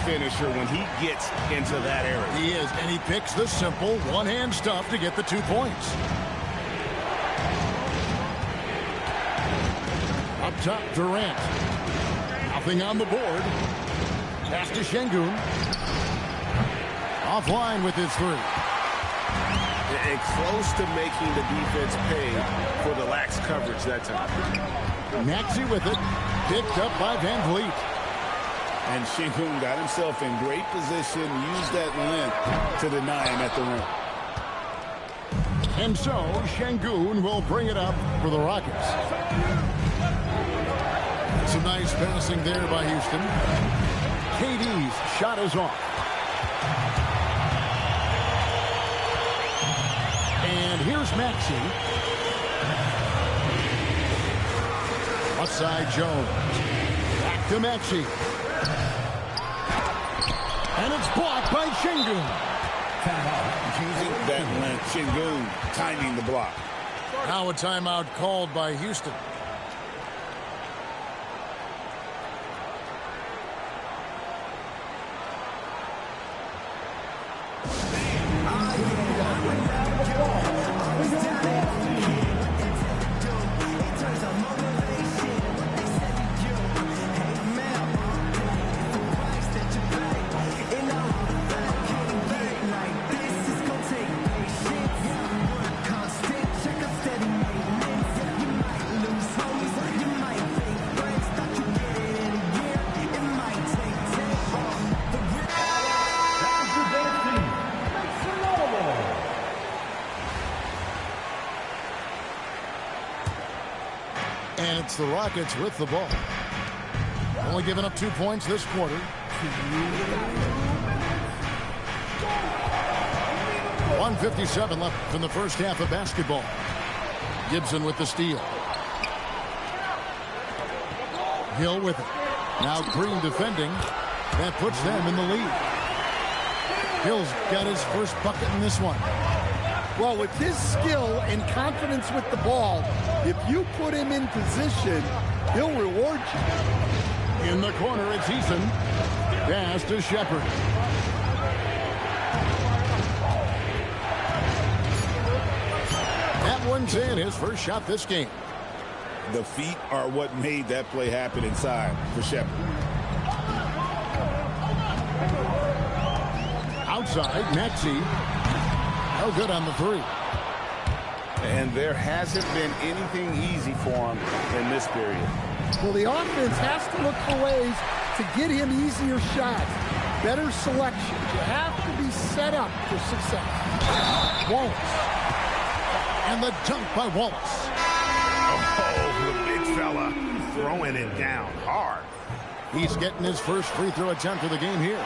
finisher when he gets into that area. He is, and he picks the simple one-hand stuff to get the 2 points. Up top, Durant. Nothing on the board. Pass to Şengün. Offline with his 3. And close to making the defense pay for the lax coverage that time. Maxey with it. Picked up by Van Vliet. And Şengün got himself in great position, used that length to deny him at the rim. And so, Şengün will bring it up for the Rockets. Some nice passing there by Houston. KD's shot is off. And here's Maxey. Outside Jones. Back to Maxey. And it's blocked by Şengün. Using that length, Şengün timing the block. Now a timeout called by Houston. And it's the Rockets with the ball. Only giving up 2 points this quarter. 1:57 left in the first half of basketball. Gibson with the steal. Hill with it. Now Green defending. That puts them in the lead. Hill's got his first bucket in this one. Well, with his skill and confidence with the ball, if you put him in position, he'll reward you. In the corner, it's Eason. Pass to Shepherd. That one's in, his first shot this game. The feet are what made that play happen inside for Shepherd. Outside, Maxey. No good on the 3. And there hasn't been anything easy for him in this period. Well, the offense has to look for ways to get him easier shots, better selection. You have to be set up for success. Wallace. And the dunk by Wallace. Oh, the big fella throwing it down hard. He's getting his first free throw attempt of the game here.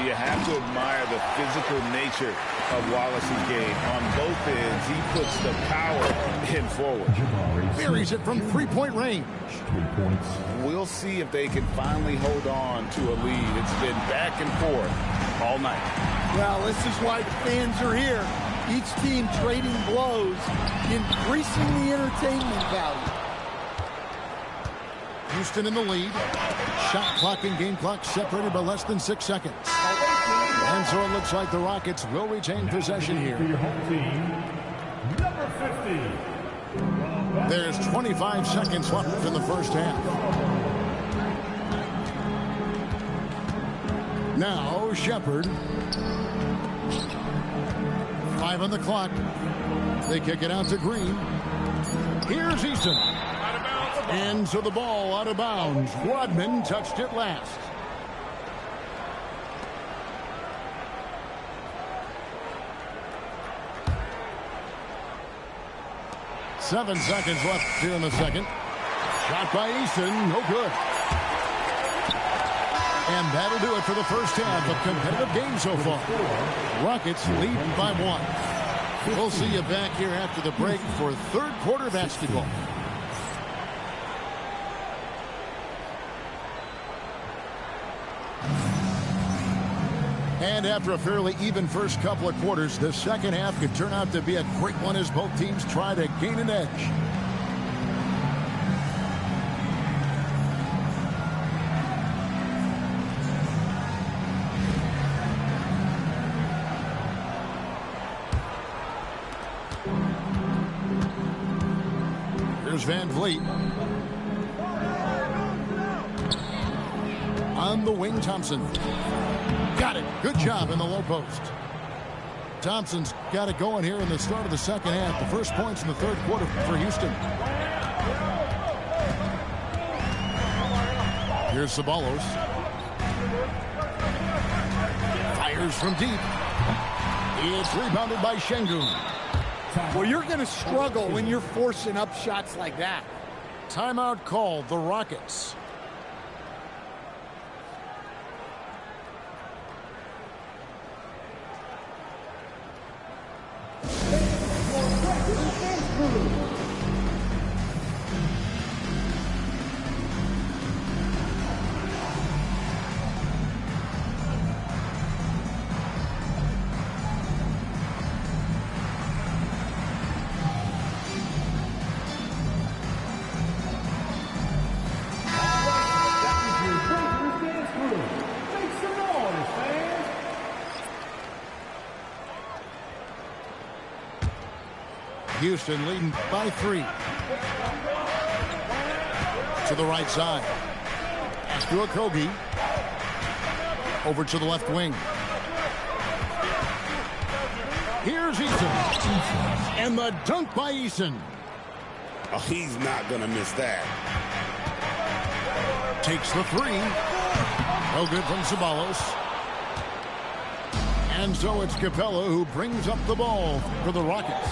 You have to admire the physical nature of Wallace's game. On both ends, he puts the power in forward. Buries it from three-point range. 3 points. We'll see if they can finally hold on to a lead. It's been back and forth all night. Well, this is why the fans are here. Each team trading blows, increasing the entertainment value. Houston in the lead. Shot clock and game clock separated by less than 6 seconds. And so it looks like the Rockets will retain possession here. For your home team, number 50. There's 25 seconds left in the first half. Now Shepherd. 5 on the clock. They kick it out to Green. Here's Eason. And so the ball out of bounds. Rodman touched it last. Seven seconds left here in the second. Shot by Eason, no good. And that'll do it for the first half. A competitive game so far. Rockets lead by 1. We'll see you back here after the break for third quarter basketball. And after a fairly even first couple of quarters, the second half could turn out to be a great one as both teams try to gain an edge. Here's Van Vliet. On the wing, Thompson. Got it. Good job in the low post. Thompson's got it going here in the start of the second half. The first points in the third quarter for Houston. Here's Ceballos. Fires from deep. It's rebounded by Şengün. Well, you're going to struggle when you're forcing up shots like that. Timeout called, the Rockets. Houston leading by 3. To the right side. Pass to Okogie. Over to the left wing. Here's Eason. And the dunk by Eason. Oh, he's not going to miss that. Takes the 3. No good from Ceballos. And so it's Capella who brings up the ball for the Rockets.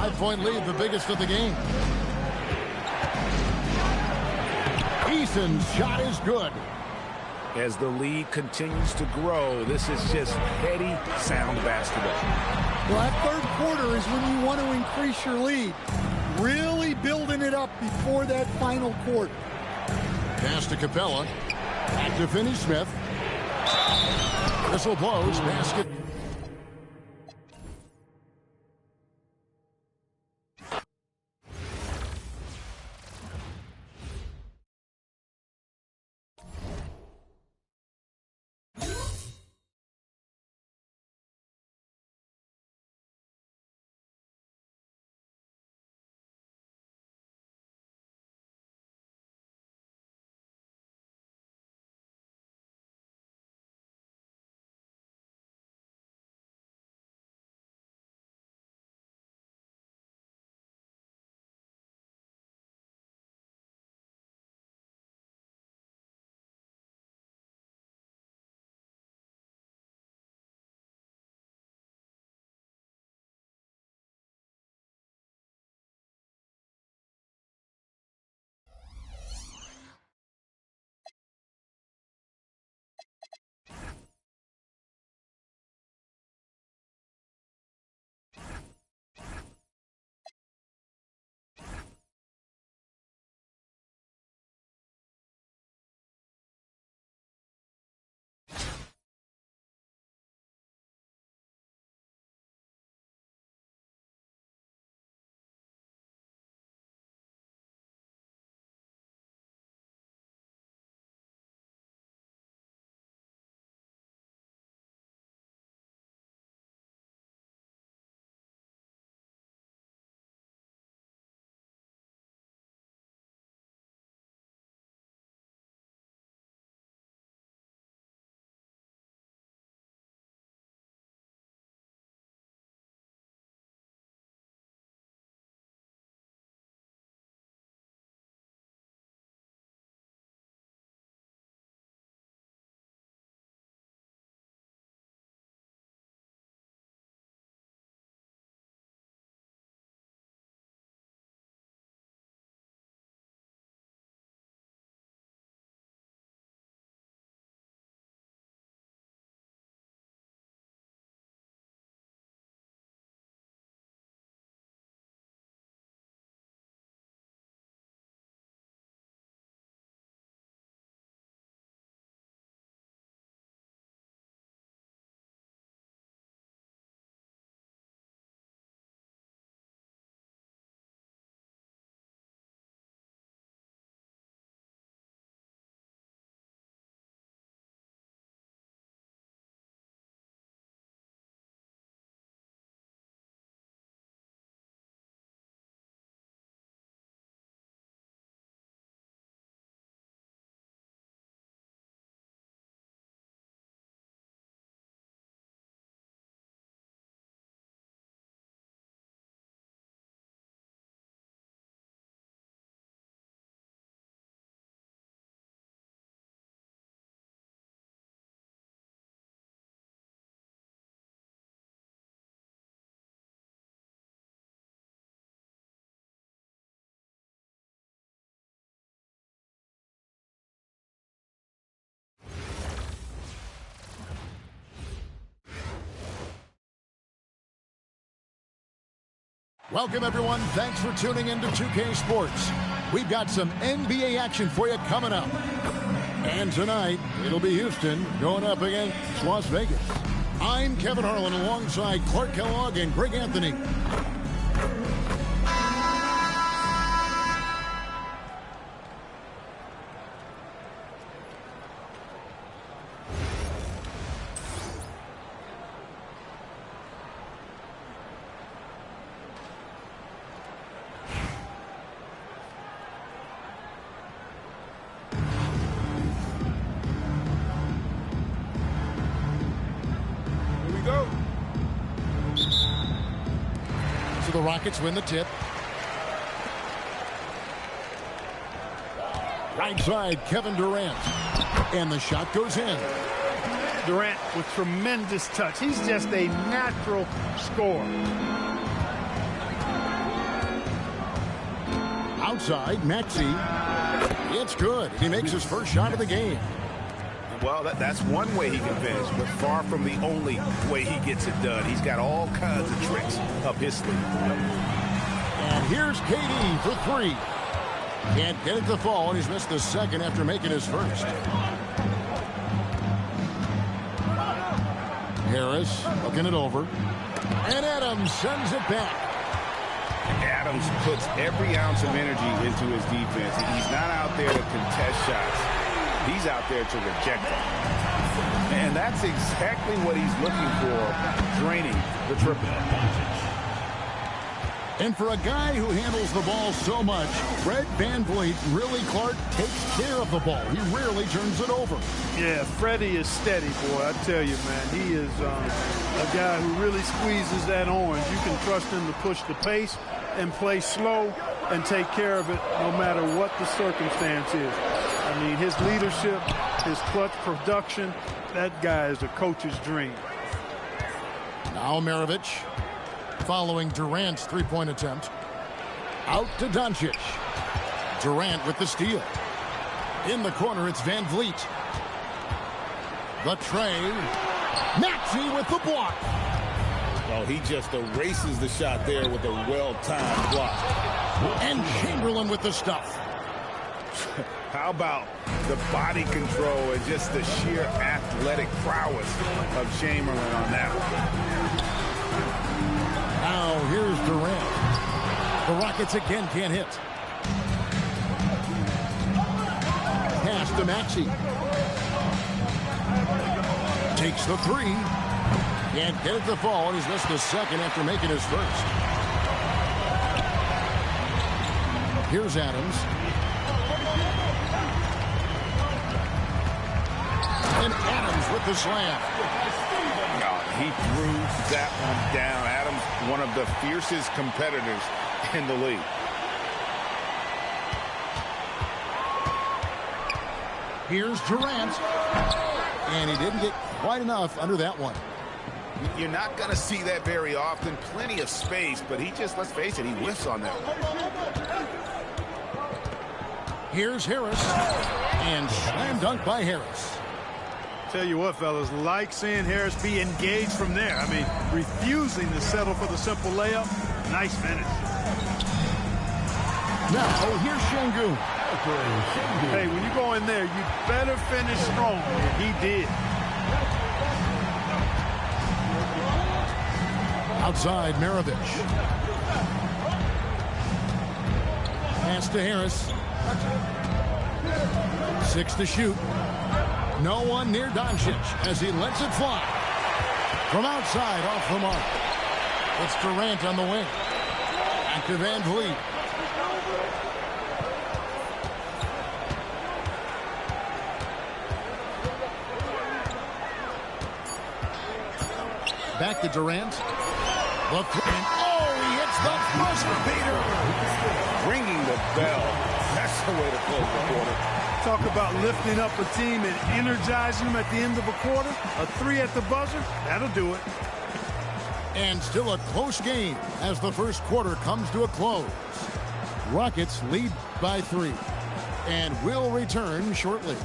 5-point lead, the biggest of the game. Eason's shot is good. As the lead continues to grow, this is just heady, sound basketball. Well, that third quarter is when you want to increase your lead. Really building it up before that final quarter. Pass to Capella. Back to Finney-Smith. Whistle blows. Basket Welcome, everyone. Thanks for tuning in to 2K Sports. We've got some NBA action for you coming up. And tonight, it'll be Houston going up against Las Vegas. I'm Kevin Harlan alongside Clark Kellogg and Greg Anthony. The Rockets win the tip. Right side, Kevin Durant. And the shot goes in. Durant with tremendous touch. He's just a natural scorer. Outside, Maxey. It's good. He makes his first shot of the game. Well, that's one way he can finish, but far from the only way he gets it done. He's got all kinds of tricks up his sleeve. And here's KD for three. Can't get it to fall, and he's missed the second after making his first. Harris looking it over. And Adams sends it back. Adams puts every ounce of energy into his defense. He's not out there to contest shots. He's out there to reject them. And that's exactly what he's looking for, draining the triple. And for a guy who handles the ball so much, Fred VanVleet really, Clark, takes care of the ball. He rarely turns it over. Yeah, Freddie is steady, boy. I tell you, man, he is a guy who really squeezes that orange. You can trust him to push the pace and play slow and take care of it no matter what the circumstance is. I mean, his leadership, his clutch production, that guy is a coach's dream. Now Maravich, following Durant's three-point attempt. Out to Doncic. Durant with the steal. In the corner, it's VanVleet. The tray. Maxey with the block. Oh, he just erases the shot there with a well-timed block. And Chamberlain with the stuff. How about the body control and just the sheer athletic prowess of Chamberlain on that one? Now here's Durant. The Rockets again can't hit. Pass to Maxey. Takes the three. Can't get it to fall, and he's missed the second after making his first. Here's Adams. And Adams with the slam. He threw that one down. Adams, one of the fiercest competitors in the league. Here's Durant. And he didn't get quite enough under that one. You're not going to see that very often. Plenty of space, but he just, let's face it, he whiffs on that one. Here's Harris. And slam dunk by Harris. Tell you what, fellas, like seeing Harris be engaged from there. I mean, refusing to settle for the simple layup. Nice finish. Now, here's Şengün. Hey, when you go in there, you better finish strong. And he did. Outside, Maravich. Pass to Harris. 6 to shoot. No one near Doncic as he lets it fly. From outside, off the mark. It's Durant on the wing. Back to VanVleet. Back to Durant. The three. Oh, he hits the buzzer beater. Ringing the bell. That's the way to close the quarter. Talk about lifting up a team and energizing them at the end of a quarter. A three at the buzzer, that'll do it. And still a close game as the first quarter comes to a close. Rockets lead by 3 and will return shortly.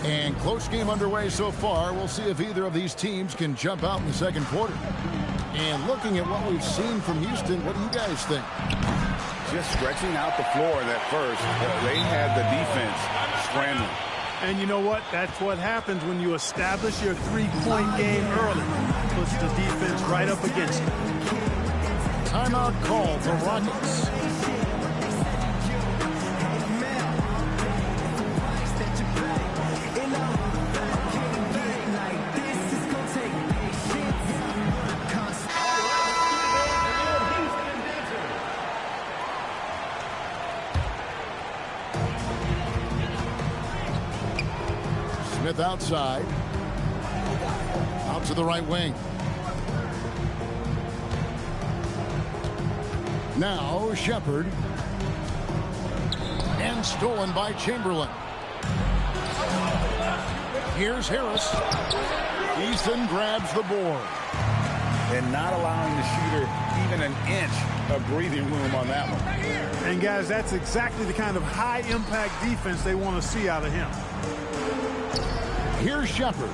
And close game underway so far. We'll see if either of these teams can jump out in the second quarter. And looking at what we've seen from Houston, what do you guys think? Just stretching out the floor that first. They had the defense scrambling. And you know what? That's what happens when you establish your three-point game early. Puts the defense right up against it. Timeout call for Rockets. Smith outside. Out to the right wing. Now Shepard. And stolen by Chamberlain. Here's Harris. Easton grabs the board. And not allowing the shooter even an inch of breathing room on that one. And guys, that's exactly the kind of high-impact defense they want to see out of him. Here's Shepard.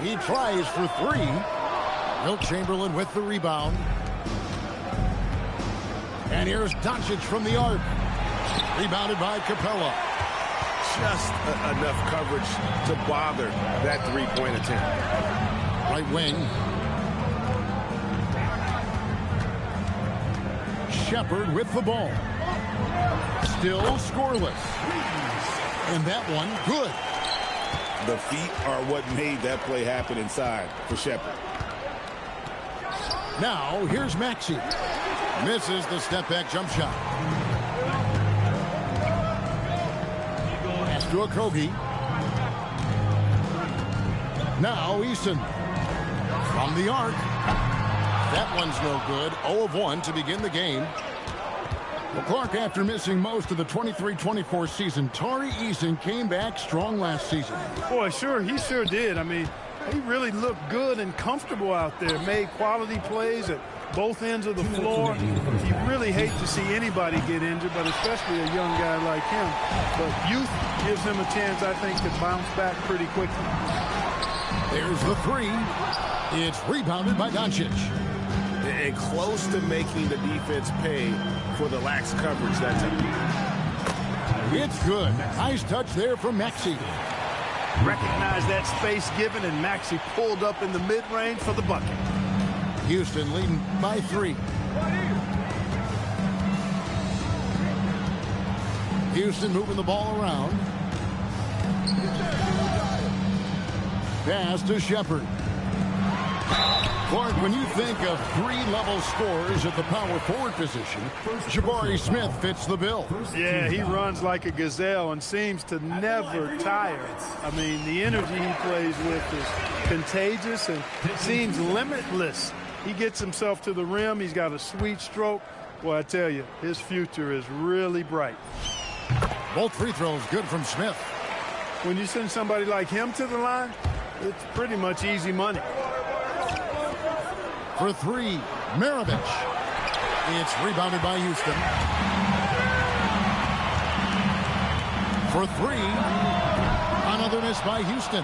He tries for three. Wilt Chamberlain with the rebound. And here's Doncic from the arc. Rebounded by Capella. Just enough coverage to bother that three-point attempt. Right wing. Shepard with the ball. Still scoreless. And that one good. The feet are what made that play happen inside for Shepard. Now here's Maxey. Misses the step-back jump shot. Pass to Okogie. Now Easton. From the arc. That one's no good. 0 of 1 to begin the game. Well, Clark, after missing most of the 23-24 season, Tari Eason came back strong last season. Boy, he sure did. I mean, he really looked good and comfortable out there. Made quality plays at both ends of the floor. You really hate to see anybody get injured, but especially a young guy like him. But youth gives him a chance, I think, to bounce back pretty quickly. There's the three. It's rebounded by Doncic. And close to making the defense pay for the lax coverage that time. It's good. Nice touch there from Maxey. Recognized that space given, and Maxey pulled up in the mid-range for the bucket. Houston leading by 3. Houston moving the ball around. Pass to Shepard. Clark, when you think of 3-level scorers at the power forward position, Jabari Smith fits the bill. Yeah, he runs like a gazelle and seems to never tire. I mean, the energy he plays with is contagious and seems limitless. He gets himself to the rim. He's got a sweet stroke. Well, I tell you, his future is really bright. Both free throws good from Smith. When you send somebody like him to the line, it's pretty much easy money. For 3, Maravich. It's rebounded by Houston. For 3, another miss by Houston.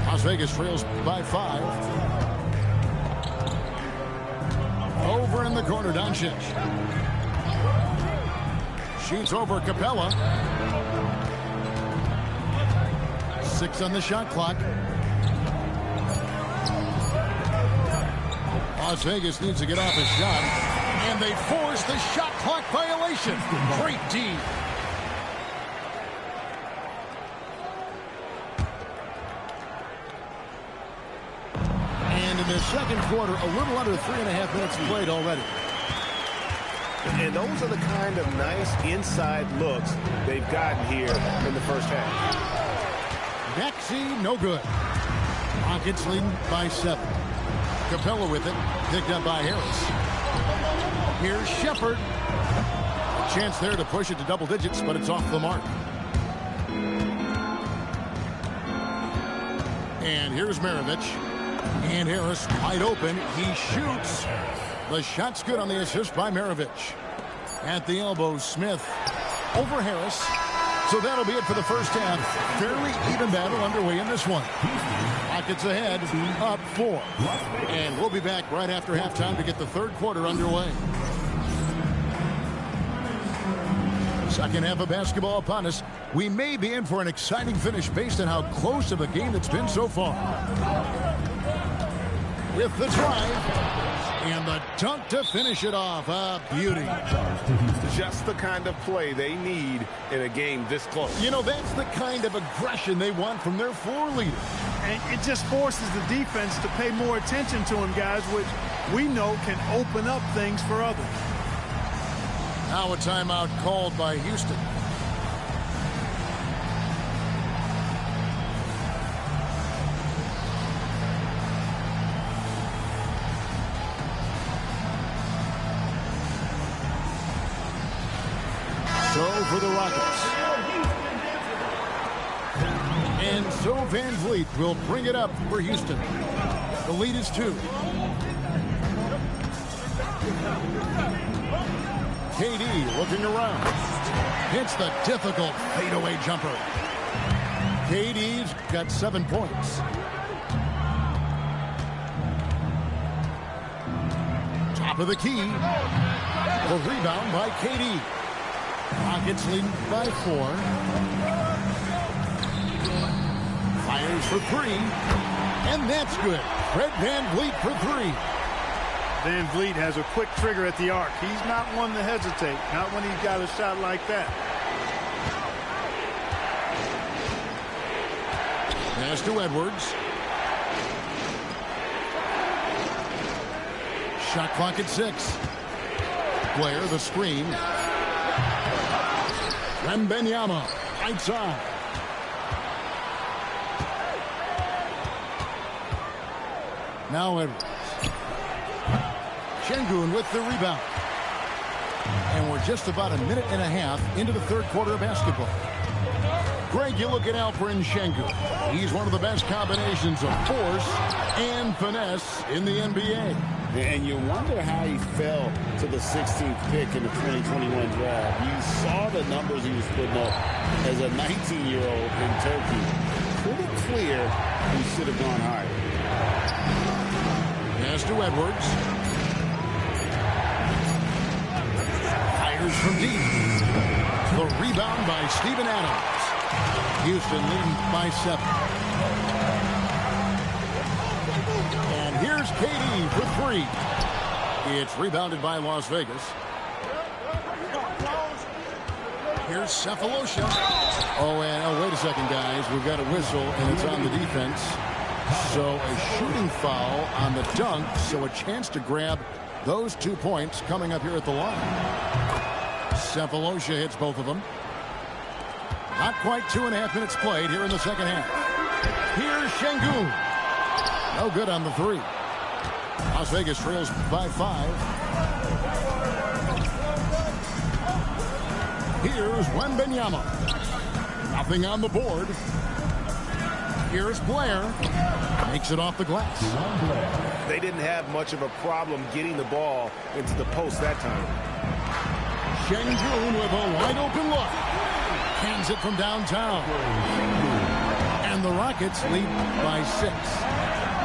Las Vegas trails by 5. Over in the corner, Doncic. Shoots over Capella. 6 on the shot clock. Las Vegas needs to get off a shot, and they force the shot clock violation. Great D. And in the second quarter, a little under 3.5 minutes played already. And those are the kind of nice inside looks they've gotten here in the first half. Maxey, no good. Rockets leading by 7. Capella with it, picked up by Harris. Here's Shepard. A chance there to push it to double digits, but it's off the mark. And here's Maravich. And Harris wide open. He shoots. The shot's good on the assist by Maravich. At the elbow, Smith over Harris. So that'll be it for the first half. Fairly even battle underway in this one. Rockets ahead, up 4. And we'll be back right after halftime to get the third quarter underway. Second half of basketball upon us. We may be in for an exciting finish based on how close of a game it's been so far. With the drive. And the dunk to finish it off. A beauty. Just the kind of play they need in a game this close. You know, that's the kind of aggression they want from their floor leader. And it just forces the defense to pay more attention to him, guys, which we know can open up things for others. Now a timeout called by Houston. So for the Rockets. And so Van Vliet will bring it up for Houston. The lead is 2. KD looking around. Hits the difficult fadeaway jumper. KD's got 7 points. Top of the key. The rebound by KD. Rockets leading by 4. Fires for 3. And that's good. Fred Van Vliet for 3. Van Vliet has a quick trigger at the arc. He's not one to hesitate. Not when he's got a shot like that. Pass to Edwards. Shot clock at 6. Blair the screen. Wembanyama, right side. Now Edwards. Şengün with the rebound. And we're just about a minute and a half into the third quarter of basketball. Greg, you're looking out for Şengün. He's one of the best combinations of force and finesse in the NBA. And you wonder how he fell to the 16th pick in the 2021 draft. You saw the numbers he was putting up as a 19-year-old in Turkey. Pretty clear he should have gone higher. Pass to Edwards. Fires from deep. The rebound by Steven Adams. Houston leading by 7. And here's KD for 3. It's rebounded by Las Vegas. Here's Cephalosha. Oh, wait a second, guys. We've got a whistle, and it's on the defense. So a shooting foul on the dunk, so a chance to grab those 2 points coming up here at the line. Cephalosha hits both of them. Not quite 2.5 minutes played here in the second half. Here's Şengün. No good on the 3. Las Vegas trails by 5. Here's Wembanyama. Nothing on the board. Here's Blair. Makes it off the glass. They didn't have much of a problem getting the ball into the post that time. Şengün with a wide open look. Hands it from downtown. And the Rockets lead by 6.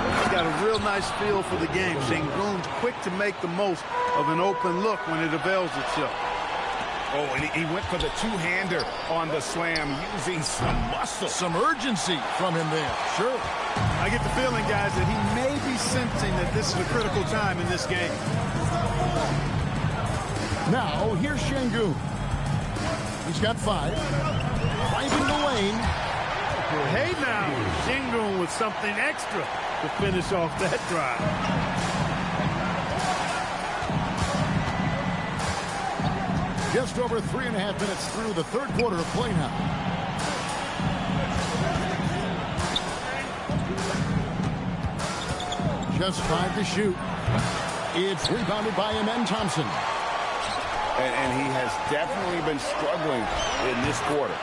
He's got a real nice feel for the game. Şengün's quick to make the most of an open look when it avails itself. Oh, and he went for the two-hander on the slam, using some muscle. Some urgency from him there. Sure. I get the feeling, guys, that he may be sensing that this is a critical time in this game. Now, here's Şengün. He's got 5. Finding the lane. Hey now, Şengün with something extra to finish off that drive. Just over 3.5 minutes through the third quarter of play now. Just 5 to shoot. It's rebounded by Amen Thompson. And he has definitely been struggling in this quarter.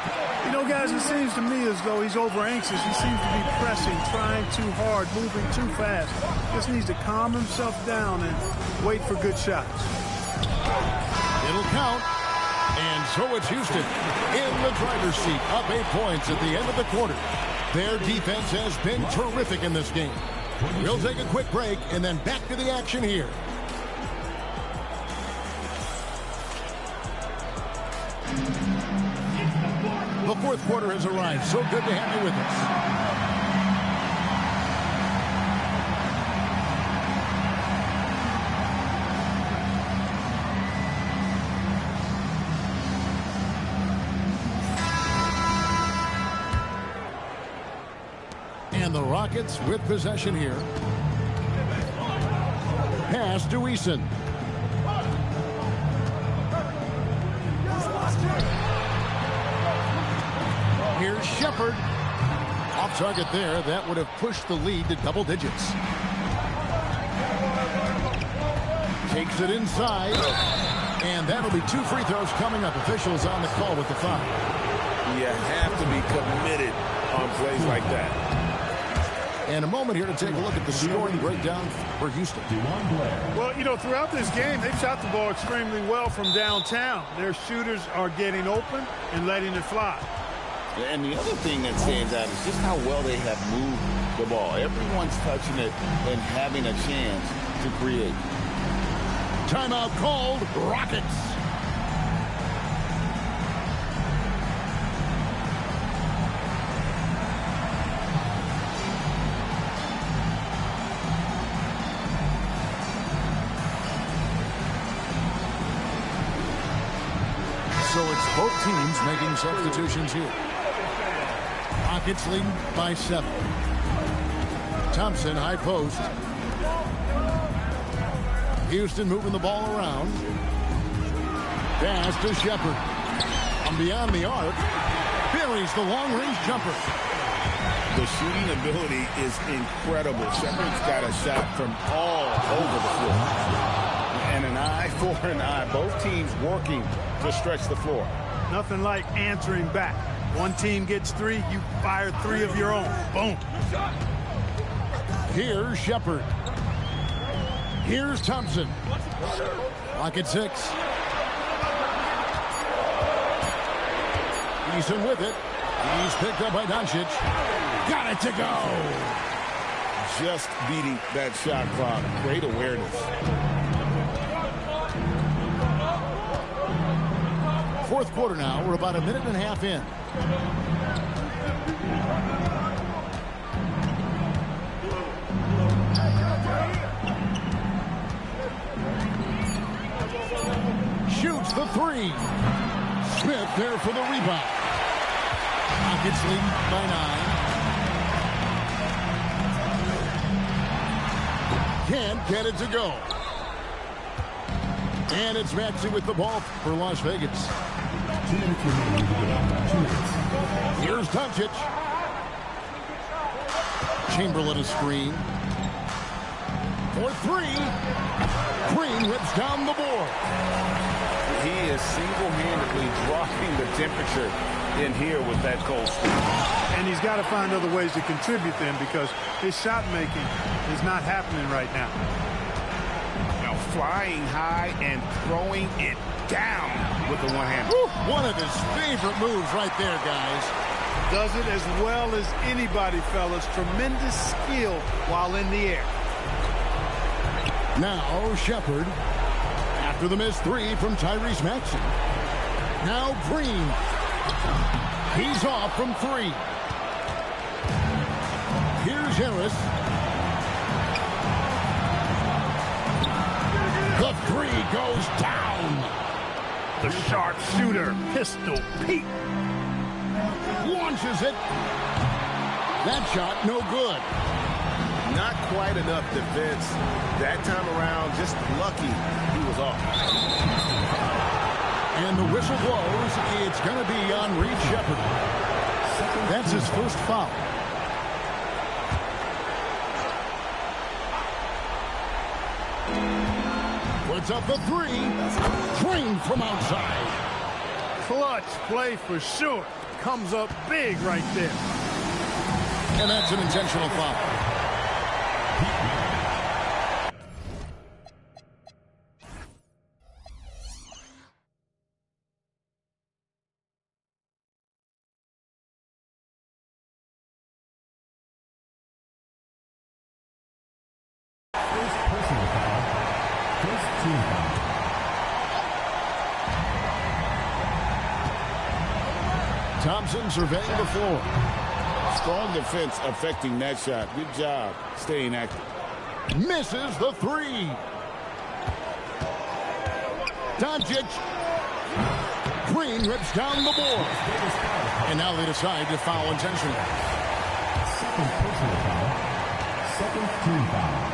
You know, guys, it seems to me as though he's over anxious. He seems to be pressing, trying too hard, moving too fast. Just needs to calm himself down and wait for good shots. It'll count. And so it's Houston in the driver's seat, up 8 points at the end of the quarter. Their defense has been terrific in this game. We'll take a quick break and then back to the action here. The fourth quarter has arrived. So good to have you with us. And the Rockets with possession here. Pass to Eason. Here's Shepard. Off target there. That would have pushed the lead to double digits. Takes it inside. And that'll be 2 free throws coming up. Officials on the call with the foul. You have to be committed on plays like that. And a moment here to take a look at the scoring breakdown for Houston. Well, you know, throughout this game, they've shot the ball extremely well from downtown. Their shooters are getting open and letting it fly. And the other thing that stands out is just how well they have moved the ball. Everyone's touching it and having a chance to create. Timeout called. Rockets. So it's both teams making substitutions here. Rockets lead by 7. Thompson, high post. Houston moving the ball around. Pass to Shepard. From beyond the arc. Buries the long-range jumper. The shooting ability is incredible. Shepard's got a shot from all over the floor. And an eye for an eye. Both teams working to stretch the floor. Nothing like answering back. One team gets 3, you fire 3 of your own. Boom. Here's Shepard. Here's Thompson. Lock at 6. Eason with it. He's picked up by Doncic. Got it to go. Just beating that shot clock. Great awareness. Fourth quarter now. We're about a minute and a half in. Shoots the 3. Smith there for the rebound. Rockets lead by 9. Can't get it to go. And it's Maxey with the ball for Las Vegas. 2 minutes remaining to go. 2 minutes. Here's Doncic. Chamberlain a screen. For 3. Green whips down the board. He is single-handedly dropping the temperature in here with that cold streak. And he's got to find other ways to contribute then because his shot making is not happening right now. Now flying high and throwing it down with the one hand. One of his favorite moves right there, guys. Does it as well as anybody, fellas. Tremendous skill while in the air. Now Shepard. After the missed 3 from Tyrese Maxey. Now Green. He's off from 3. Here's Harris. The 3 goes down. The sharpshooter, Pistol Pete. Launches it. That shot no good. Not quite enough defense that time around. Just lucky he was off. And the whistle blows. It's going to be on Reed Shepard. That's his first foul. Puts up the 3. Drained from outside. Clutch play for sure. Comes up big right there. And that's an intentional foul. First team foul. Thompson surveying the floor. Strong defense affecting that shot. Good job staying active. Misses the three. Doncic. Green rips down the board. And now they decide to foul intentionally. Second personal foul. Second team foul.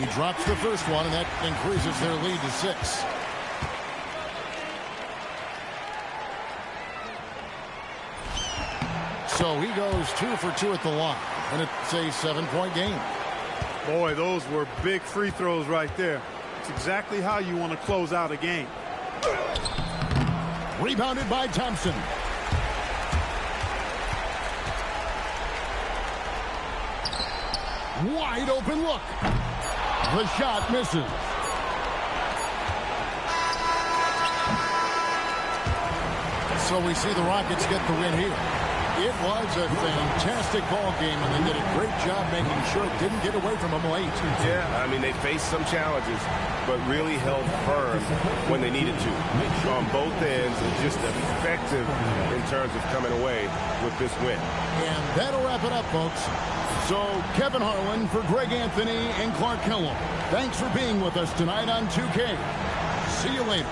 He drops the first one, and that increases their lead to 6. So he goes 2 for 2 at the line, and it's a 7-point game. Boy, those were big free throws right there. It's exactly how you want to close out a game. Rebounded by Thompson. Wide open look. The shot misses. So we see the Rockets get the win here. It was a fantastic ball game, and they did a great job making sure it didn't get away from them late. Yeah, I mean, they faced some challenges, but really held firm when they needed to. On both ends, and just effective in terms of coming away with this win. And that'll wrap it up, folks. So, Kevin Harlan for Greg Anthony and Clark Kellum. Thanks for being with us tonight on 2K. See you later.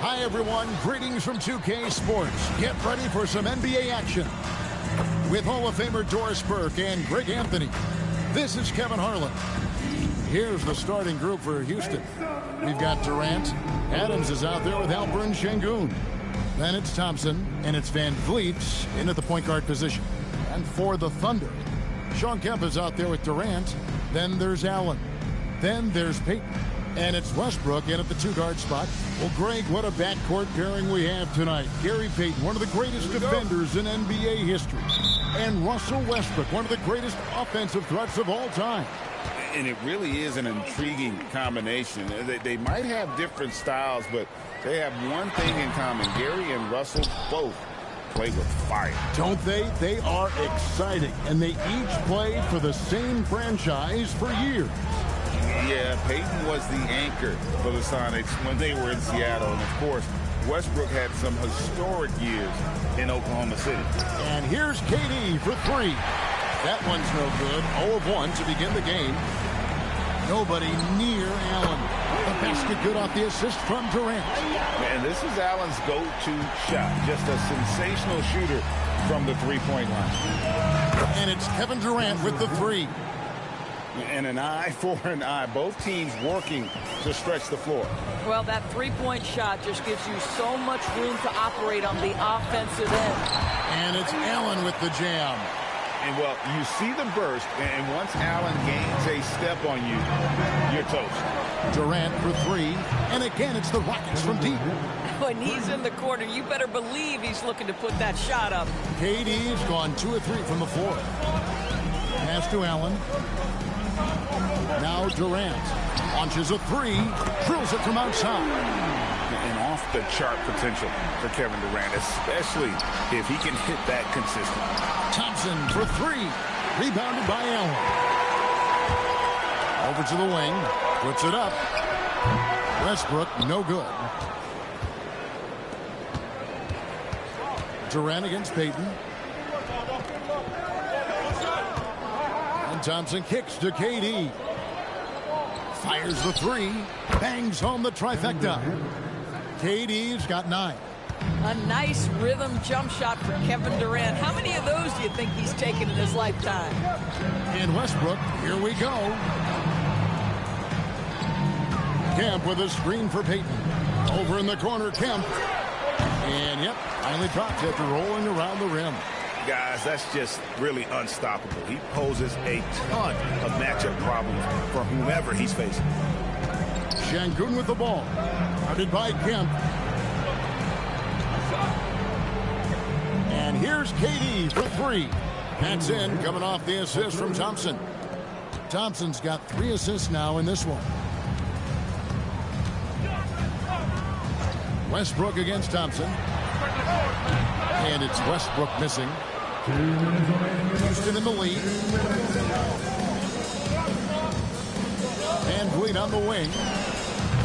Hi, everyone. Greetings from 2K Sports. Get ready for some NBA action with Hall of Famer Doris Burke and Greg Anthony. This is Kevin Harlan. Here's the starting group for Houston. We've got Durant. Adams is out there with Alperen Şengün. Then it's Thompson, and it's Van Vliet in at the point guard position. And for the Thunder, Shawn Kemp is out there with Durant. Then there's Allen. Then there's Payton. And it's Westbrook in at the two-guard spot. Well, Greg, what a backcourt pairing we have tonight. Gary Payton, one of the greatest defenders in NBA history. And Russell Westbrook, one of the greatest offensive threats of all time. And it really is an intriguing combination. They might have different styles, but they have one thing in common. Gary and Russell both play with fire. Don't they? They are exciting, and they each played for the same franchise for years. Yeah, Payton was the anchor for the Sonics when they were in Seattle. And, of course, Westbrook had some historic years in Oklahoma City. And here's KD for three. That one's no good. 0 of 1 to begin the game. Nobody near Allen. The basket good off the assist from Durant. And this is Allen's go-to shot. Just a sensational shooter from the three-point line. And it's Kevin Durant with the three. And an eye for an eye. Both teams working to stretch the floor. Well, that three-point shot just gives you so much room to operate on the offensive end. And it's Allen with the jam. And, well, you see the burst, and once Allen gains a step on you, you're toast. Durant for three. And again, it's the Rockets from deep. When he's in the corner, you better believe he's looking to put that shot up. KD's gone 2 of 3 from the floor. Pass to Allen. Now Durant launches a three, drills it from outside. And off-the-chart potential for Kevin Durant, especially if he can hit that consistently. Thompson for three, rebounded by Allen. Over to the wing, puts it up. Westbrook, no good. Durant against Payton. And Thompson kicks to KD. Fires the three, bangs home the trifecta. KD's got 9. A nice rhythm jump shot for Kevin Durant. How many of those do you think he's taken in his lifetime? In Westbrook, here we go. Kemp with a screen for Payton. Over in the corner, Kemp. And, yep, finally drops after rolling around the rim. Guys, that's just really unstoppable. He poses a ton of matchup problems for whomever he's facing. Şengün with the ball. Guarded by Kemp. And here's KD for three. That's in, coming off the assist from Thompson. Thompson's got 3 assists now in this one. Westbrook against Thompson. And it's Westbrook missing. Houston in the lead. Van Vliet on the wing.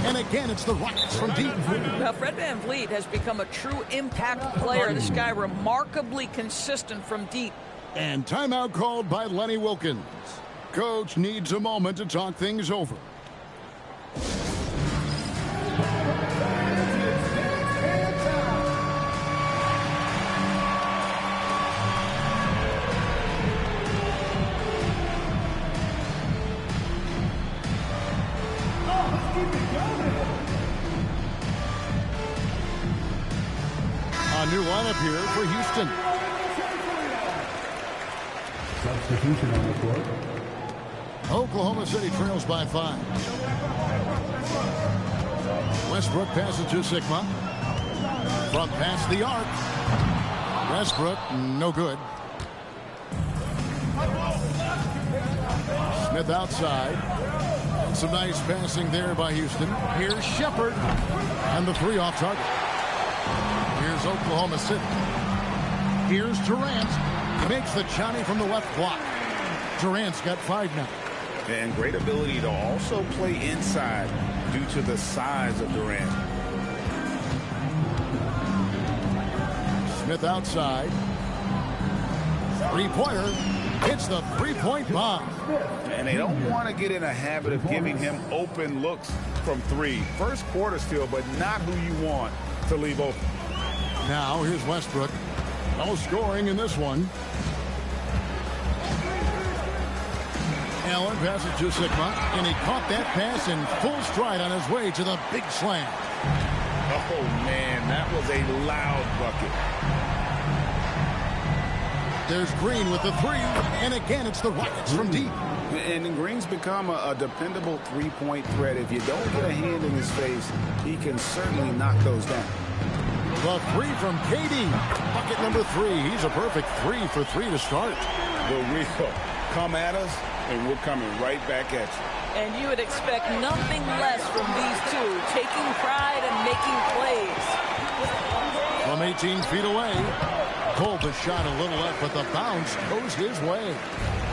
And again, it's the Rockets from deep. Well, Fred Van Vliet has become a true impact player. This guy remarkably consistent from deep. And timeout called by Lenny Wilkens. Coach needs a moment to talk things over. A new lineup here for Houston. Substitution on the court. Oklahoma City trails by 5. Westbrook passes to Sigma. Front pass the arc. Westbrook, no good. Smith outside. And some nice passing there by Houston. Here's Shepherd. And the 3 off target. Here's Oklahoma City. Here's Durant. He makes the Johnny from the left block. Durant's got 5 now. And great ability to also play inside due to the size of Durant. Smith outside. Three-pointer. Hits the three-point bomb. And they don't want to get in a habit of giving him open looks from 3. First quarter still, but not who you want to leave open. Now here's Westbrook. No scoring in this one. Allen passes to Sigma, and he caught that pass in full stride on his way to the big slam. Oh, man, that was a loud bucket. There's Green with the three, and again it's the Rockets from deep. And Green's become a dependable three-point threat. If you don't get a hand in his face, he can certainly knock those down. The three from KD. Bucket number 3. He's a perfect 3 for 3 to start. The real come at us, and we're coming right back at you. And you would expect nothing less from these two, taking pride and making plays. From 18 feet away, pulled the shot a little left, but the bounce goes his way.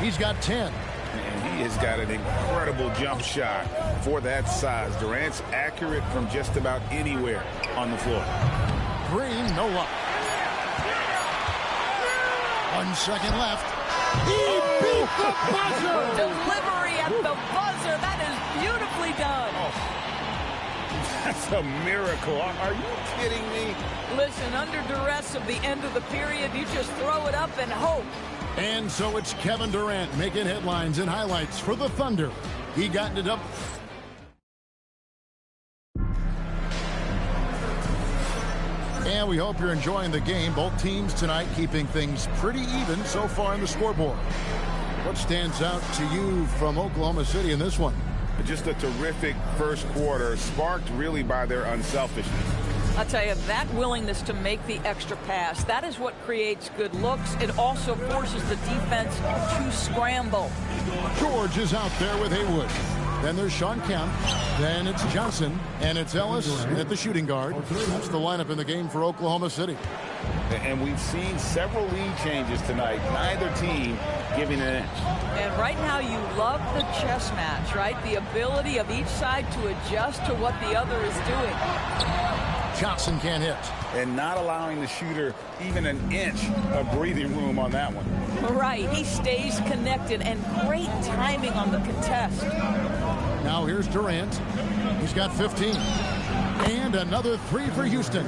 He's got 10. And he has got an incredible jump shot for that size. Durant's accurate from just about anywhere on the floor. Green, no luck. 1 second left. He beat the buzzer! Delivery at the buzzer. That is beautifully done. That's a miracle. Are you kidding me? Listen, under duress of the end of the period, you just throw it up and hope. And so it's Kevin Durant making headlines and highlights for the Thunder. He got it up. And we hope you're enjoying the game. Both teams tonight keeping things pretty even so far on the scoreboard. What stands out to you from Oklahoma City in this one? Just a terrific first quarter, sparked really by their unselfishness. I'll tell you, that willingness to make the extra pass, that is what creates good looks. It also forces the defense to scramble. George is out there with Haywood. Then there's Sean Kemp. Then it's Johnson. And it's Ellis at the shooting guard. That's the lineup in the game for Oklahoma City. And we've seen several lead changes tonight. Neither team giving an inch. And right now you love the chess match, right? The ability of each side to adjust to what the other is doing. Johnson can't hit. And not allowing the shooter even an inch of breathing room on that one. Right. He stays connected, and great timing on the contest. Now here's Durant. He's got 15. And another 3 for Houston.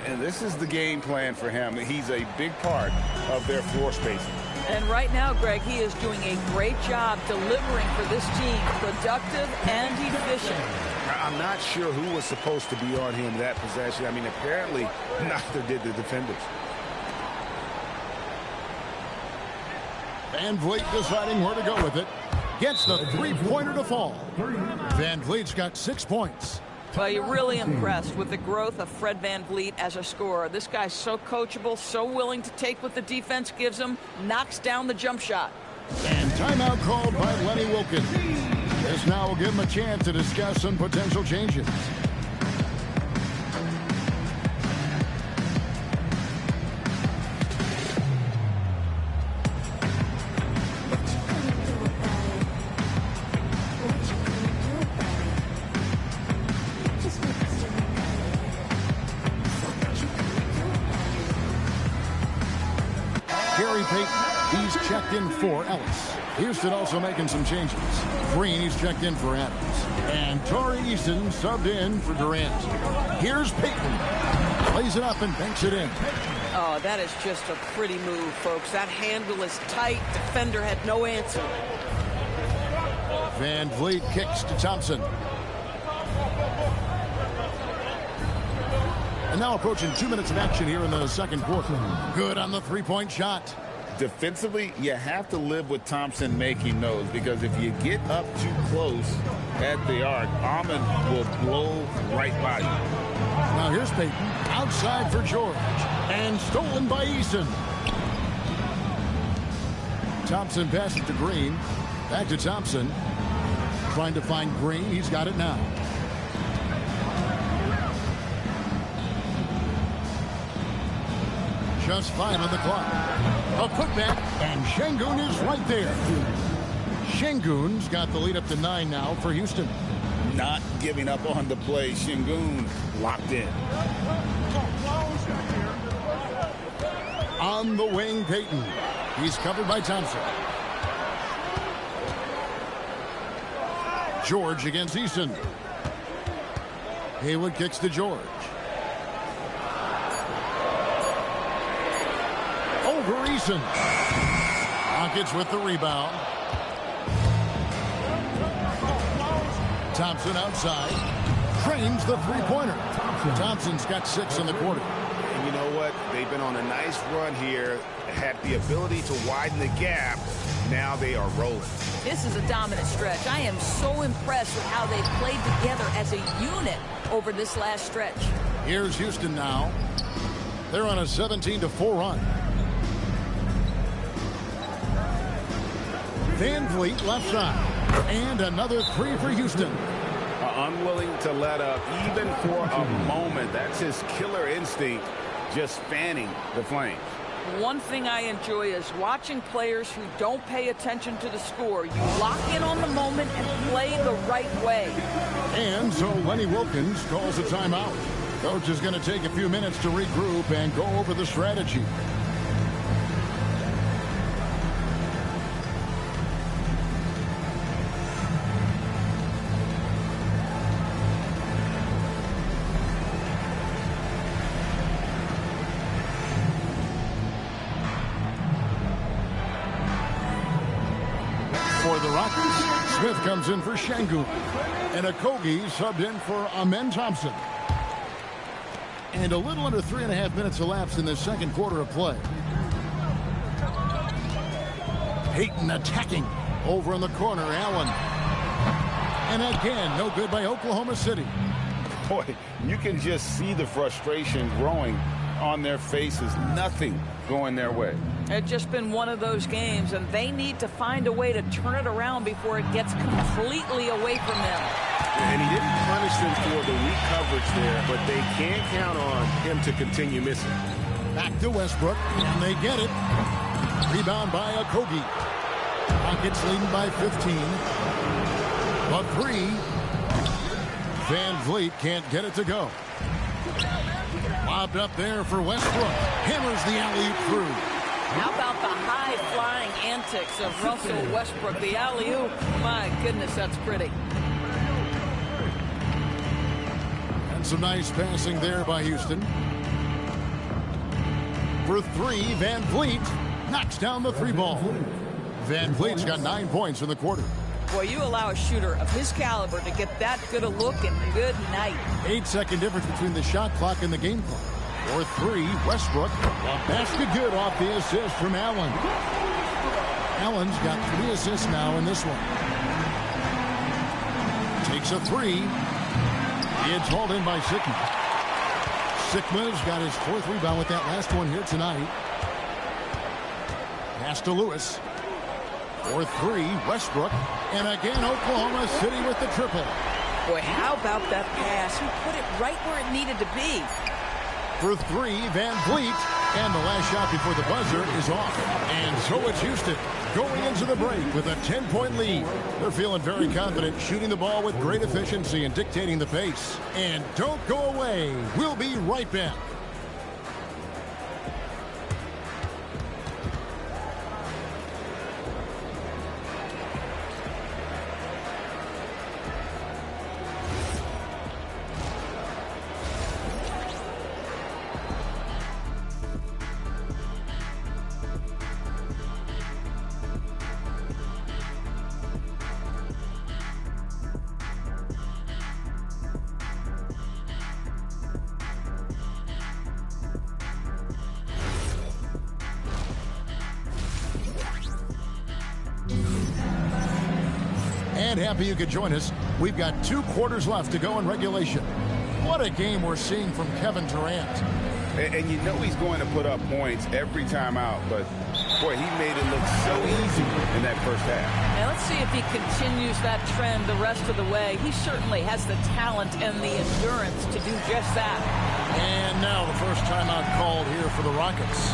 And this is the game plan for him. He's a big part of their floor spacing. And right now, Greg, he is doing a great job delivering for this team, productive and efficient. I'm not sure who was supposed to be on him that possession. I mean, apparently neither did the defenders. Van Vliet deciding where to go with it. Gets the three-pointer to fall. Van Vliet's got 6 points. Well, you're really impressed with the growth of Fred Van Vliet as a scorer. This guy's so coachable, so willing to take what the defense gives him, knocks down the jump shot. And timeout called by Lenny Wilkins. This now will give him a chance to discuss some potential changes. He's checked in for Ellis. Houston also making some changes. Green, he's checked in for Adams. And Torrey Eason subbed in for Durant. Here's Payton. Plays it up and banks it in. Oh, that is just a pretty move, folks. That handle is tight. Defender had no answer. Van Vliet kicks to Thompson. And now approaching 2 minutes of action here in the second quarter. Good on the three-point shot. Defensively, you have to live with Thompson making those, because if you get up too close at the arc, Ahmed will blow right by you. Now here's Payton. Outside for George. And stolen by Eason. Thompson passes to Green. Back to Thompson. Trying to find Green. He's got it now. Just 5 on the clock. A putback, and Şengün is right there. Şengün's got the lead up to 9 now for Houston. Not giving up on the play. Şengün locked in. On the wing, Payton. He's covered by Thompson. George against Eason. Haywood kicks to George. over Eason. Rockets with the rebound. Thompson outside. Trains the three-pointer. Thompson's got 6 in the quarter. And you know what? They've been on a nice run here. Had the ability to widen the gap. Now they are rolling. This is a dominant stretch. I am so impressed with how they've played together as a unit over this last stretch. Here's Houston now. They're on a 17-4 run. Van Vliet left side. And another 3 for Houston. Unwilling to let up even for a moment. That's his killer instinct, just fanning the flames. One thing I enjoy is watching players who don't pay attention to the score. You lock in on the moment and play the right way. And so Lenny Wilkins calls a timeout. Coach is going to take a few minutes to regroup and go over the strategy. For the Rockets, Smith comes in for Şengün. And Okogie subbed in for Amen Thompson. And a little under 3.5 minutes elapsed in the second quarter of play. Payton attacking over in the corner. Allen. And again, no good by Oklahoma City. Boy, you can just see the frustration growing on their faces. Nothing going their way. It's just been one of those games, and they need to find a way to turn it around before it gets completely away from them. And he didn't punish them for the weak coverage there, but they can't count on him to continue missing. Back to Westbrook, and they get it. Rebound by Okogie. Rockets leading by 15. A 3. Van Vliet can't get it to go. Lobbed up there for Westbrook. Hammers the alley-oop through. How about the high-flying antics of Russell Westbrook? The alley-oop, my goodness, that's pretty. And some nice passing there by Houston. For 3, Van Vliet knocks down the 3-ball. Van Vliet's got 9 points in the quarter. Boy, you allow a shooter of his caliber to get that good a look, and good night. 8-second difference between the shot clock and the game clock. For 3, Westbrook. A basket good off the assist from Allen. Allen's got 3 assists now in this one. Takes a 3. It's hauled in by Sigma. Sigma's got his 4th rebound with that last one here tonight. Pass to Lewis. For 3, Westbrook. And again, Oklahoma City with the triple. Boy, how about that pass? He put it right where it needed to be. For 3, Van Vliet. And the last shot before the buzzer is off. And so it's Houston going into the break with a 10-point lead. They're feeling very confident, shooting the ball with great efficiency and dictating the pace. And don't go away. We'll be right back. And happy you could join us. We've got 2 quarters left to go in regulation. What a game we're seeing from Kevin Durant. And you know he's going to put up points every time out, but boy, he made it look so easy in that first half. Now let's see if he continues that trend the rest of the way. He certainly has the talent and the endurance to do just that. And now the first timeout called here for the Rockets.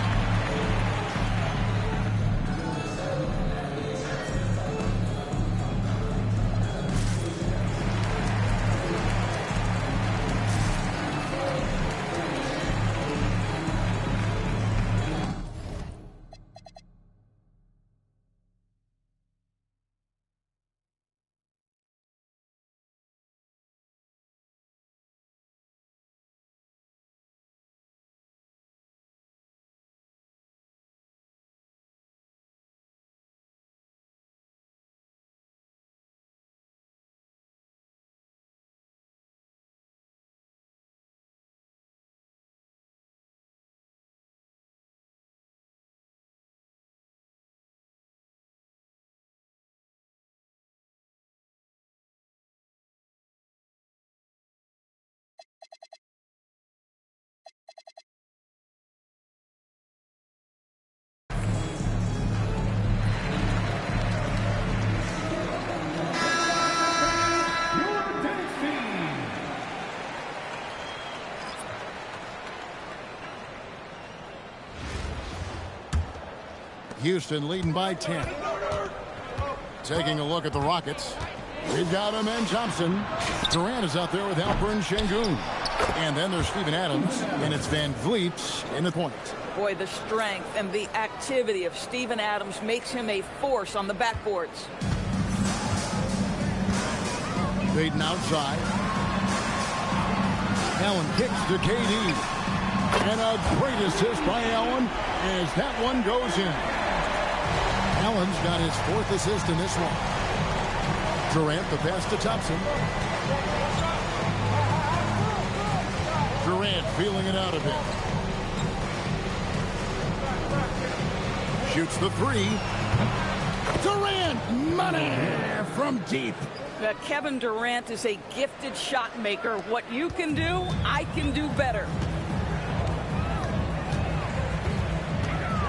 Houston leading by 10. Taking a look at the Rockets. We've got him and Thompson. Durant is out there with Alperen Şengün. And then there's Steven Adams, and it's Van Vliet in the point. Boy, the strength and the activity of Steven Adams makes him a force on the backboards. Baden outside. Allen kicks to KD. And a great assist by Allen as that one goes in. Allen's got his 4th assist in this one. Durant the pass to Thompson. Durant feeling it out a bit. Shoots the 3. Durant, money from deep. Kevin Durant is a gifted shot maker. What you can do, I can do better.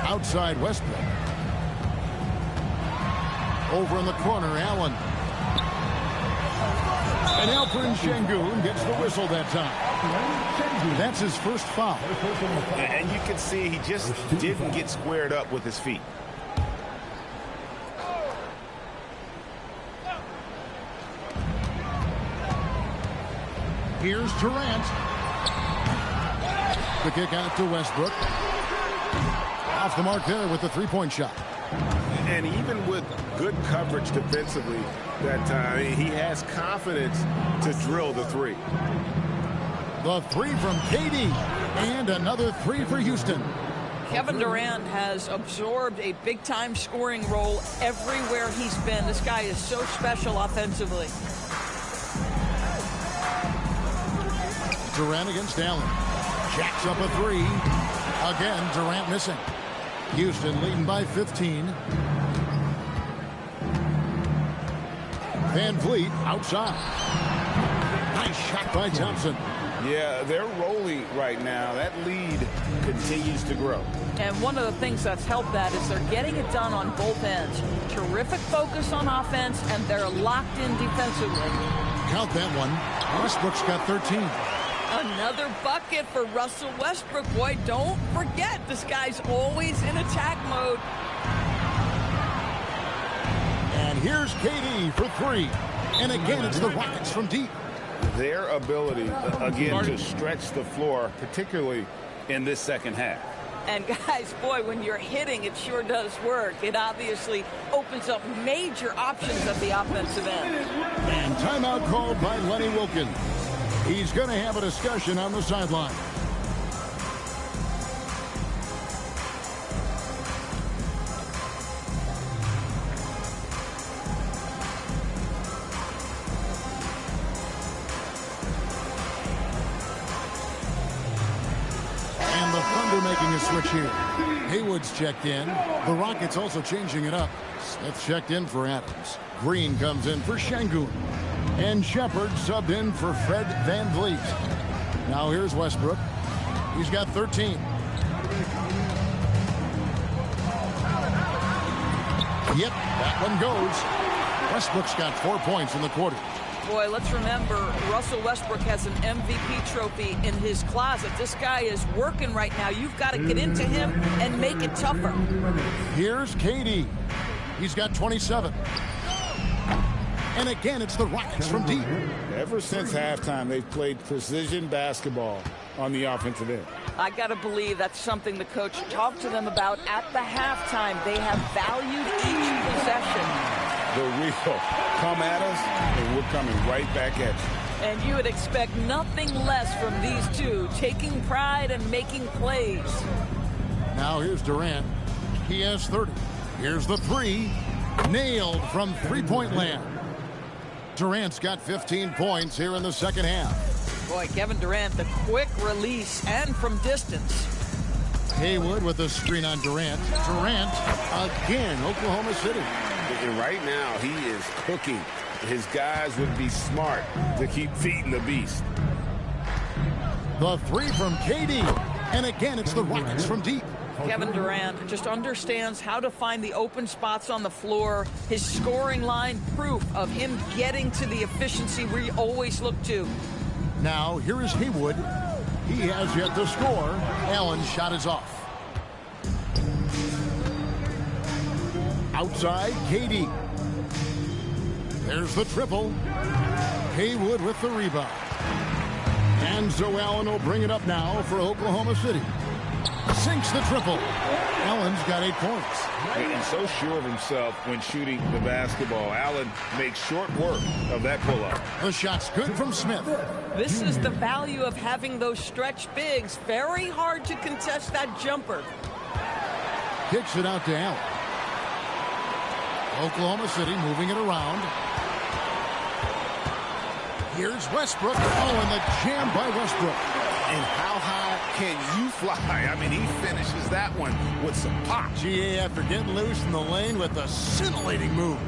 Outside Westbrook. Over in the corner, Allen. And Alperen Şengün gets the whistle that time. That's his first foul. And you can see he just didn't get squared up with his feet. Here's Durant. The kick out to Westbrook. Off the mark there with the three-point shot. And even with good coverage defensively that time, he has confidence to drill the 3. The 3 from KD. And another 3 for Houston. Kevin Durant has absorbed a big-time scoring role everywhere he's been. This guy is so special offensively. Durant against Allen. Jacks up a 3. Again, Durant missing. Houston leading by 15. Van Vliet outside. Nice shot by Thompson. Yeah, they're rolling right now. That lead continues to grow. And one of the things that's helped that is they're getting it done on both ends. Terrific focus on offense, and they're locked in defensively. Count that one. Westbrook's got 13. Another bucket for Russell Westbrook. Boy, don't forget, this guy's always in attack mode. And here's KD for 3. And again, it's the Rockets from deep. Their ability, again, to stretch the floor, particularly in this second half. And guys, boy, when you're hitting, it sure does work. It obviously opens up major options at the offensive end. And timeout called by Lenny Wilkens. He's going to have a discussion on the sideline. And the Thunder making a switch here. Haywood's checked in. The Rockets also changing it up. Smith checked in for Adams. Green comes in for Şengün. And Shepard subbed in for Fred Van Vliet. Now here's Westbrook. He's got 13. Yep, that one goes. Westbrook's got 4 points in the quarter. Boy, let's remember, Russell Westbrook has an MVP trophy in his closet. This guy is working right now. You've got to get into him and make it tougher. Here's KD. He's got 27. And again, it's the Rockets from deep. Ever since halftime, they've played precision basketball on the offensive end. I got to believe that's something the coach talked to them about at the halftime. They have valued each possession. The real come at us, and we're coming right back at you. And you would expect nothing less from these two, taking pride and making plays. Now here's Durant. He has 30. Here's the 3. Nailed from three-point land. Durant's got 15 points here in the second half. Boy, Kevin Durant, the quick release and from distance. Haywood with the screen on Durant. Durant again, Oklahoma City. And right now, he is cooking. His guys would be smart to keep feeding the beast. The 3 from KD. And again, it's the Rockets from deep. Kevin Durant just understands how to find the open spots on the floor. His scoring line, proof of him getting to the efficiency we always look to. Now, here is Haywood. He has yet to score. Allen's shot is off. Outside, KD. There's the triple. Haywood with the rebound. And Zoe Allen will bring it up now for Oklahoma City. Sinks the triple. Allen's got 8 points. He's so sure of himself when shooting the basketball. Allen makes short work of that pull-up. The shot's good from Smith. This is the value of having those stretch bigs. Very hard to contest that jumper. Kicks it out to Allen. Oklahoma City moving it around. Here's Westbrook. Oh, and the jam by Westbrook. And how high can you fly? I mean, he finishes that one with some pop. GA after getting loose in the lane with a scintillating move.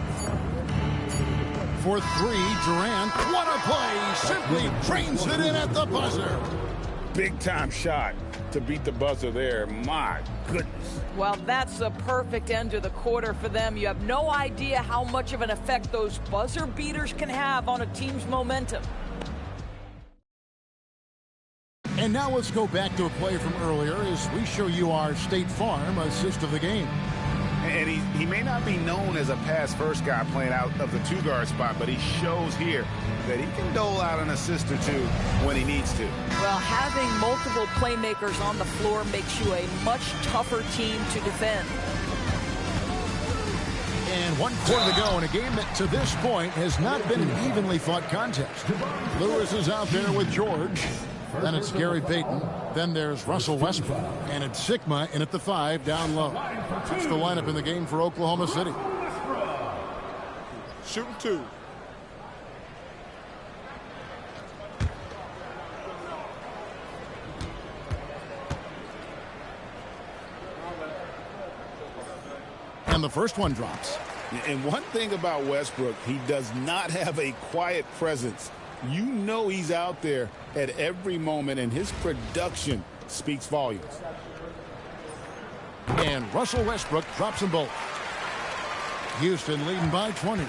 For 3, Durant. What a play! Simply trains it in at the buzzer. Big-time shot to beat the buzzer there. My goodness. Well, that's a perfect end to the quarter for them. You have no idea how much of an effect those buzzer beaters can have on a team's momentum. And now let's go back to a play from earlier as we show you our State Farm assist of the game. And he may not be known as a pass-first guy playing out of the 2-guard spot, but he shows here that he can dole out an assist or two when he needs to. Well, having multiple playmakers on the floor makes you a much tougher team to defend. And 1 quarter to go in a game that to this point has not been an evenly fought contest. Lewis is out there with George. Then it's Gary Payton. Then there's Russell Westbrook. And it's Sigma in at the 5 down low. That's the lineup in the game for Oklahoma City. Shooting 2. And the first one drops. And one thing about Westbrook, he does not have a quiet presence. You know he's out there at every moment, and his production speaks volumes. And Russell Westbrook drops them both. Houston leading by 20.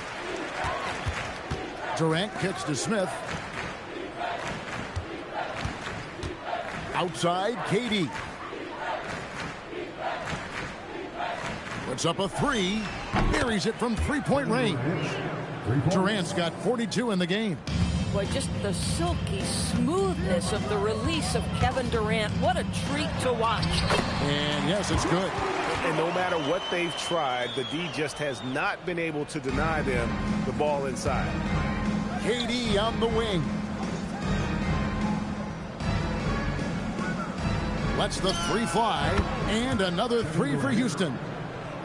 Durant kicks to Smith. Outside, KD. Puts up a 3. Buries it from 3-point range. Durant's got 42 in the game. Boy, just the silky smoothness of the release of Kevin Durant. What a treat to watch. And yes, it's good. And no matter what they've tried, the D just has not been able to deny them the ball inside. KD on the wing. Lets the 3 fly. And another 3 for Houston.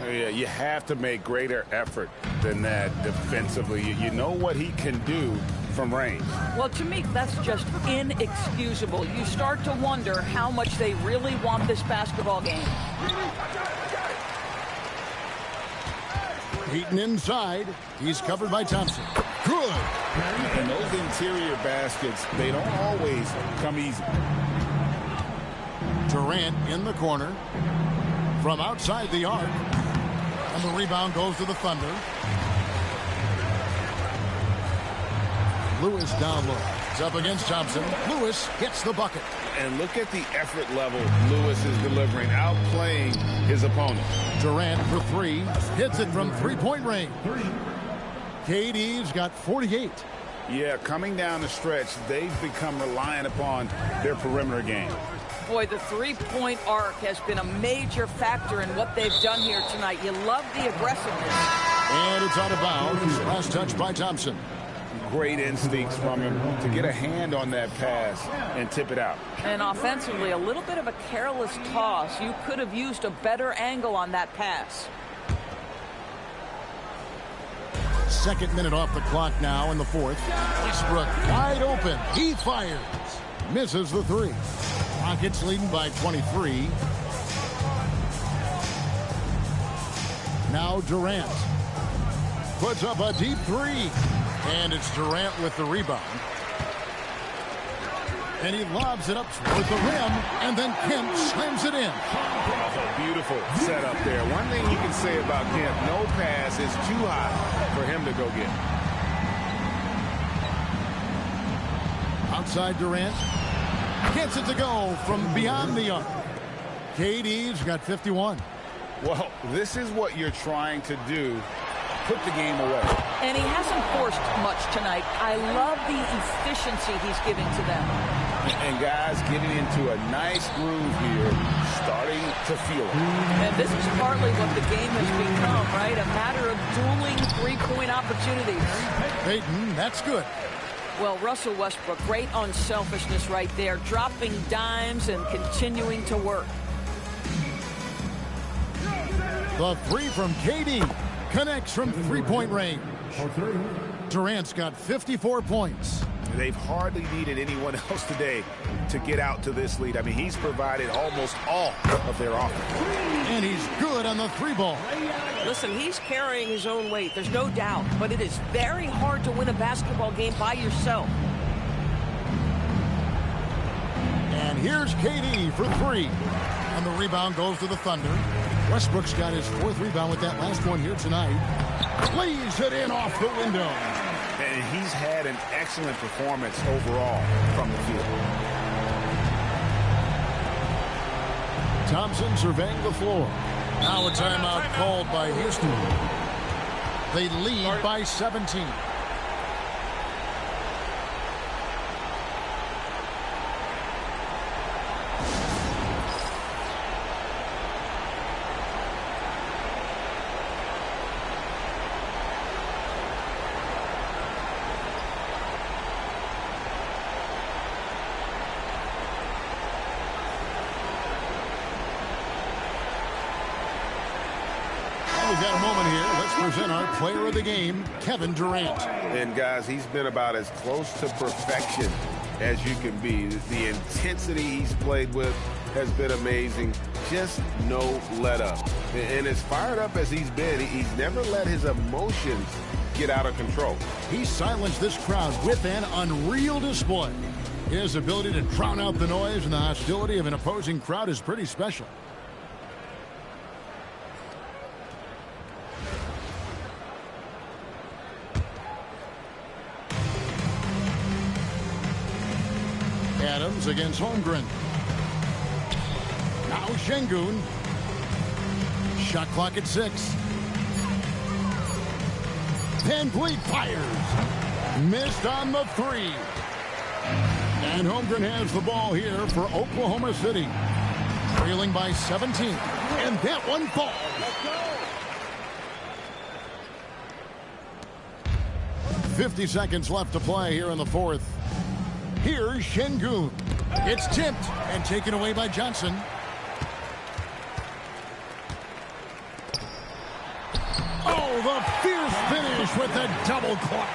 Yeah, you have to make greater effort than that defensively. You know what he can do from range. Well, to me, that's just inexcusable. You start to wonder how much they really want this basketball game. Heaton inside. He's covered by Thompson. Good. And those interior baskets, they don't always come easy. Durant in the corner. From outside the arc. And the rebound goes to the Thunder. Lewis down low. It's up against Thompson. Lewis gets the bucket. And look at the effort level Lewis is delivering, outplaying his opponent. Durant for 3. Hits it from 3-point range. KD's got 48. Yeah, coming down the stretch, they've become reliant upon their perimeter game. Boy, the 3-point arc has been a major factor in what they've done here tonight. You love the aggressiveness. And it's out of bounds. Last touch by Thompson. Great instincts from him to get a hand on that pass and tip it out. And offensively, a little bit of a careless toss. You could have used a better angle on that pass. Second minute off the clock now in the 4th. Westbrook wide open. He fires. Misses the 3. Rockets leading by 23. Now Durant. Puts up a deep 3. And it's Durant with the rebound. And he lobs it up toward the rim. And then Kemp slams it in. Beautiful setup there. One thing you can say about Kemp, no pass is too high for him to go get. Outside Durant. Gets it to go from beyond the arc. KD's got 51. Well, this is what you're trying to do. Put the game away. And he hasn't forced much tonight. I love the efficiency he's giving to them. And guys getting into a nice groove here, starting to feel it. And this is partly what the game has become, right? A matter of dueling three-point opportunities. Peyton, that's good. Well, Russell Westbrook, great unselfishness right there, dropping dimes and continuing to work. The three from KD connects from three-point range. Durant's got 54 points. They've hardly needed anyone else today to get out to this lead. I mean, he's provided almost all of their offense. And he's good on the three ball. Listen, he's carrying his own weight, there's no doubt, but it is very hard to win a basketball game by yourself. And here's KD for three. And the rebound goes to the Thunder. Westbrook's got his fourth rebound with that last one here tonight. Lays it in off the window. And he's had an excellent performance overall from the field. Thompson surveying the floor. Now a timeout called by Houston. They lead by 17. We've got a moment here. Let's present our player of the game, Kevin Durant. And guys, he's been about as close to perfection as you can be. The intensity he's played with has been amazing. Just no let up. And as fired up as he's been, he's never let his emotions get out of control. He silenced this crowd with an unreal display. His ability to drown out the noise and the hostility of an opposing crowd is pretty special. Adams against Holmgren. Now Şengün. Shot clock at 6. Van Vliet fires. Missed on the 3. And Holmgren has the ball here for Oklahoma City. Trailing by 17. And that one falls. 50 seconds left to play here in the fourth. Here's Şengün. It's tipped and taken away by Johnson. Oh, the fierce finish with the double clutch.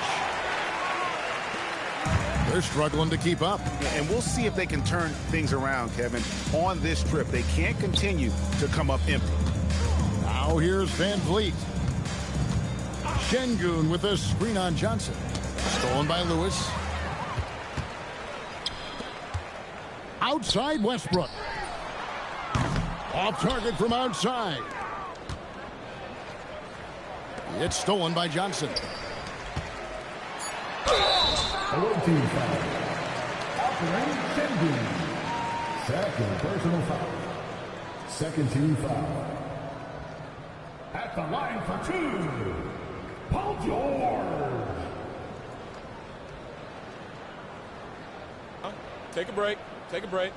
They're struggling to keep up. And we'll see if they can turn things around, Kevin, on this trip. They can't continue to come up empty. Now here's Van Vliet. Şengün with a screen on Johnson. Stolen by Lewis. Outside Westbrook. Off target from outside. It's stolen by Johnson. Team foul. Operating Şengün. Second personal foul. Second team foul. At the line for 2, Paul George. Take a break. Take a break.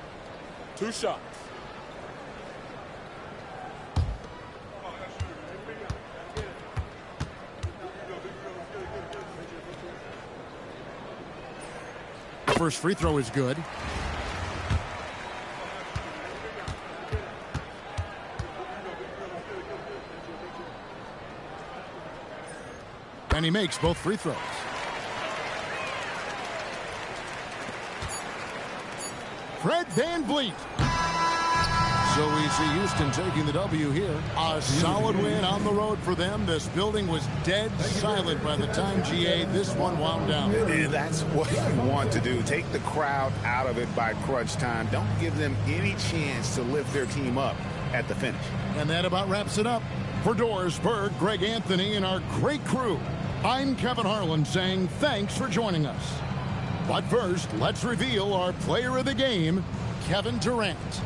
2 shots. First free throw is good. And he makes both free throws. Fred Van Vliet. So we see Houston taking the W here. A solid win on the road for them. This building was dead silent by the time, GA, this one wound down. And that's what you want to do. Take the crowd out of it by crunch time. Don't give them any chance to lift their team up at the finish. And that about wraps it up. For Doris Berg, Greg Anthony, and our great crew, I'm Kevin Harlan saying thanks for joining us. But first, let's reveal our player of the game, Kevin Durant.